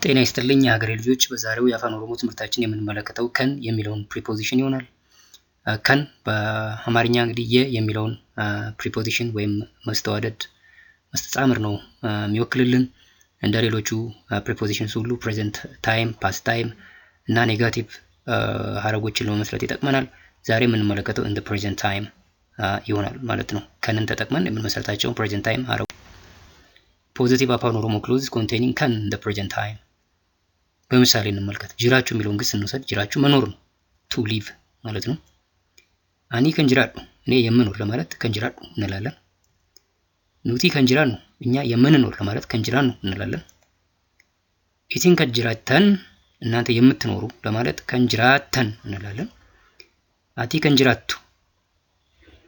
ጤና ይስጥልኝ የሀገሬ ልጆች። በዛሬው የአፋን ኦሮሞ ትምህርታችን የምንመለከተው ከን የሚለውን ፕሪፖዚሽን ይሆናል። ከን በአማርኛ እንግዲህ የ የሚለውን ፕሪፖዚሽን ወይም መስተዋደድ መስተጻምር ነው የሚወክልልን። እንደ ሌሎቹ ፕሪፖዚሽንስ ሁሉ ፕሬዘንት ታይም፣ ፓስት ታይም እና ኔጋቲቭ ሀረጎችን ለመመስረት ይጠቅመናል። ዛሬ የምንመለከተው ኢን ዘ ፕሬዘንት ታይም ይሆናል ማለት ነው። ከንን ተጠቅመን የምንመሰርታቸውን ፕሬዘንት ታይም ሀረጎች ፖዚቲቭ አፋን ኦሮሞ ክሎዝ ኮንቴኒንግ ከን ኢን ዘ ፕሬዘንት ታይም። በምሳሌ እንመልከት። ጅራችሁ የሚለውን ግስ እንውሰድ። ጅራችሁ መኖር ነው፣ ቱ ሊቭ ማለት ነው። አኒ ከንጅራዱ እኔ የምኖር ለማለት ከንጅራዱ እንላለን። ኑቲ ከንጅራ ነው እኛ የምንኖር ለማለት ከንጅራ ነው እንላለን። ኢቲን ከንጅራተን እናንተ የምትኖሩ ለማለት ከንጅራተን እንላለን። አቲ ከንጅራቱ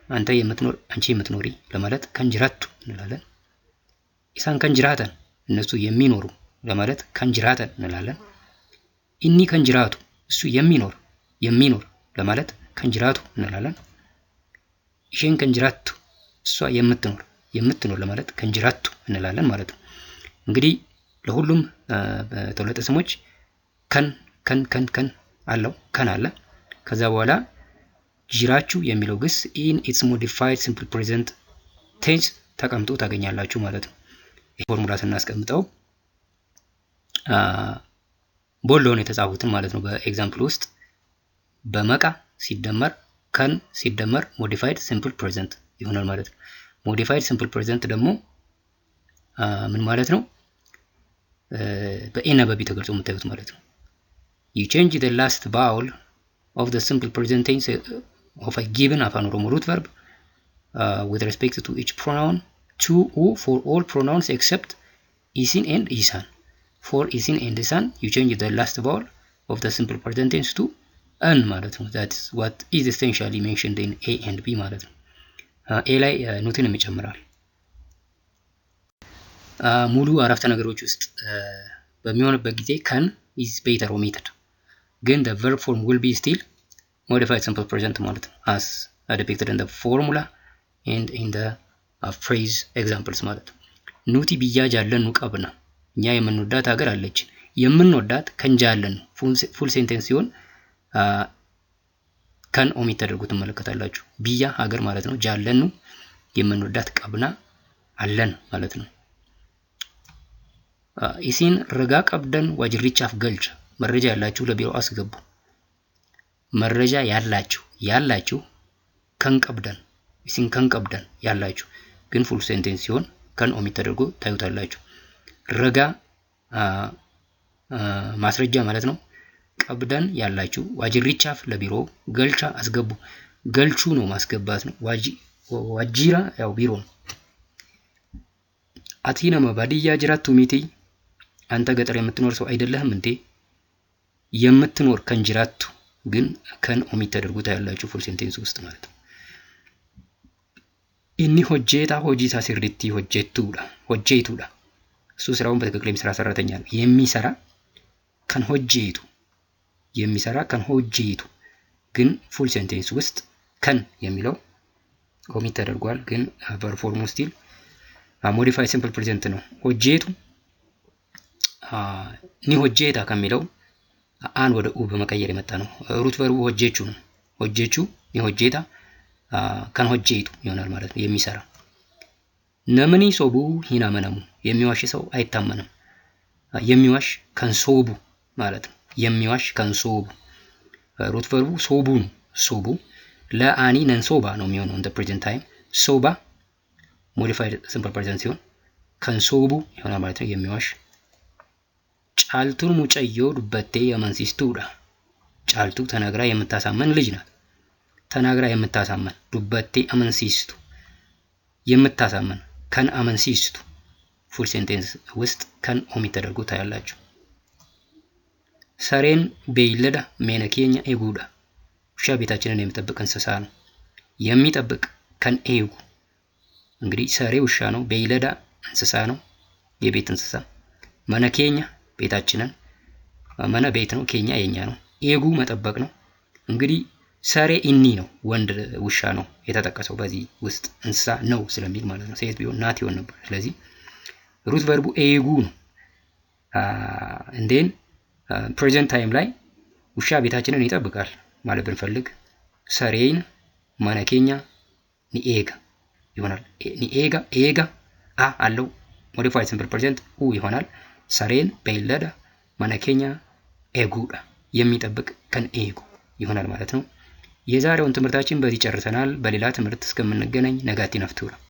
አንተ የምትኖር አንቺ የምትኖሪ ለማለት ከንጅራቱ እንላለን። ኢሳን ከንጅራተን እነሱ የሚኖሩ ለማለት ከንጅራተን እንላለን። ኢኒ ከንጅራቱ እሱ የሚኖር ለማለት ከንጅራቱ እንላለን። ኢሼን ከንጅራቱ እሷ የምትኖር ለማለት ከንጅራቱ እንላለን ማለት ነው። እንግዲህ ለሁሉም በተወለጠ ስሞች ከን አለው ከን አለ። ከዛ በኋላ ጅራችሁ የሚለው ግስ ኢን ኢትስ ሞዲፋይድ ሲምፕል ፕሬዘንት ቴንስ ተቀምጦ ታገኛላችሁ ማለት ነው። ይሄ ፎርሙላ ስናስቀምጠው ቦሎን የተጻፉትን ማለት ነው። በኤግዛምፕል ውስጥ በመቃ ሲደመር ከን ሲደመር ሞዲፋይድ ሲምፕል ፕሬዘንት ይሆናል ማለት ነው። ሞዲፋይድ ሲምፕል ፕሬዘንት ደግሞ ምን ማለት ነው? በኤና በቢ ተገልጾ የምታዩት ማለት ነው። you change the last vowel of the simple present tense of a given አፋን ኦሮሞ root verb with respect to each pronoun to u for all pronouns except isin and isan. For isin and isan you change the last vowel of the simple present tense to n ማለት ነው። that is what is essentially mentioned in a and b ማለት ነው። a ላይ ኖትን ይጨምራል። ሙሉ አረፍተ ነገሮች ውስጥ በሚሆንበት ጊዜ can is better omitted ግን the verb form will be still modified simple present ማለት ነው as depicted in the formula and in the phrase examples ማለት ነው። ኑቲ ብያ ጃለን ቀብና እኛ የምንወዳት ሀገር አለችን። የምንወዳት ከንጃለን ፉል ሴንቴንስ ሲሆን ከን ኦሚት ተደርጎ ትመለከታላችሁ። ብያ ሀገር ማለት ነው። ጃለን የምንወዳት ቀብና አለን ማለት ነው። ኢሲን ረጋ ቀብደን ዋጅሪቻፍ ገልጭ መረጃ ያላችሁ ለቢሮ አስገቡ። መረጃ ያላችሁ ከንቀብደን ኢሲን ከንቀብደን ያላችሁ ግን ፉል ሴንቴንስ ሲሆን ከን ኦሚት ተደርጎ ታዩታላችሁ። ረጋ ማስረጃ ማለት ነው። ቀብደን ያላችሁ ዋጅሪቻፍ ለቢሮ ገልቻ አስገቡ። ገልቹ ነው ማስገባት ነው። ዋጂራ ያው ቢሮ ነው። አቲነማ ባዲያ ጅራቱ ሚቲ አንተ ገጠር የምትኖር ሰው አይደለህም እንዴ? የምትኖር ከንጅራቱ ግን ከን ኦሚት ተደርጎ ታያላችሁ ፉል ሴንቴንስ ውስጥ ማለት ነው። ኢኒ ሆጄታ ሆጂታ ሲርዲቲ ሆጄቱዳ እሱ ስራውን በትክክል የሚሰራ ሰራተኛ ነው። የሚሰራ ከን ሆጄቱ ግን ፉል ሴንቴንስ ውስጥ ከን የሚለው ኦሚት ተደርጓል። ግን ቨርብ ፎርሙ ስቲል ሞዲፋይ ሲምፕል ፕሬዘንት ነው። ሆጄቱ ኒ ሆጄታ ከሚለው አን ወደ ኡ በመቀየር የመጣ ነው። ሩት ቨርቡ ሆጄቹ ነው። ሆጄቹ ኒ ሆጄታ ከን ሆጄቱ ይሆናል ማለት ነው። የሚሰራ ነምኒ ሶቡ ሂና መነሙ የሚዋሽ ሰው አይታመንም። የሚዋሽ ከንሶቡ ማለት ነው። የሚዋሽ ከንሶቡ ሩት ቨርቡ ሶቡ ነው። ሶቡ ለአኒ ነንሶባ ነው የሚሆነው እንደ ፕሬዘንት ታይም። ሶባ ሞዲፋይድ ሲምፕል ፕሬዘንት ሲሆን ከንሶቡ ይሆናል ማለት ነው። የሚዋሽ ጫልቱን ሙጨዮ ዱበቴ የመንሲስቱዳ ጫልቱ ተናግራ የምታሳመን ልጅ ናት። ተናግራ የምታሳመን ዱበቴ አመንሲስቱ የምታሳመን ከን አመንሲስቱ ፉል ሴንቴንስ ውስጥ ከን ኦሚት ተደርጎ ታያላችሁ። ሰሬን ቤይለዳ ሜነኬኛ ኤጉዳ ውሻ ቤታችንን የሚጠብቅ እንስሳ ነው። የሚጠብቅ ከን ኤጉ እንግዲህ ሰሬ ውሻ ነው። ቤይለዳ እንስሳ ነው፣ የቤት እንስሳ። መነኬኛ ቤታችንን፣ መነ ቤት ነው፣ ኬኛ የኛ ነው። ኤጉ መጠበቅ ነው። እንግዲህ ሰሬ ኢኒ ነው፣ ወንድ ውሻ ነው የተጠቀሰው በዚህ ውስጥ እንስሳ ነው ስለሚል ማለት ነው። ሴት ቢሆን ናት ይሆን ነበር። ስለዚህ ሩት ቨርቡ ኤጉ ነው። እንዴን ፕሬዘንት ታይም ላይ ውሻ ቤታችንን ይጠብቃል ማለት ብንፈልግ ሰሬን ማነኬኛ ኒኤጋ ይሆናል። ኒኤጋ ኤጋ አ አለው ሞዲፋይድ ሲምፕል ፕሬዘንት ኡ ይሆናል። ሰሬን በይለዳ ማነኬኛ ኤጉዳ የሚጠብቅ ከን ኤጉ ይሆናል ማለት ነው። የዛሬውን ትምህርታችን በዚህ ጨርሰናል። በሌላ ትምህርት እስከምንገናኝ ነጋቲ ነፍቱራ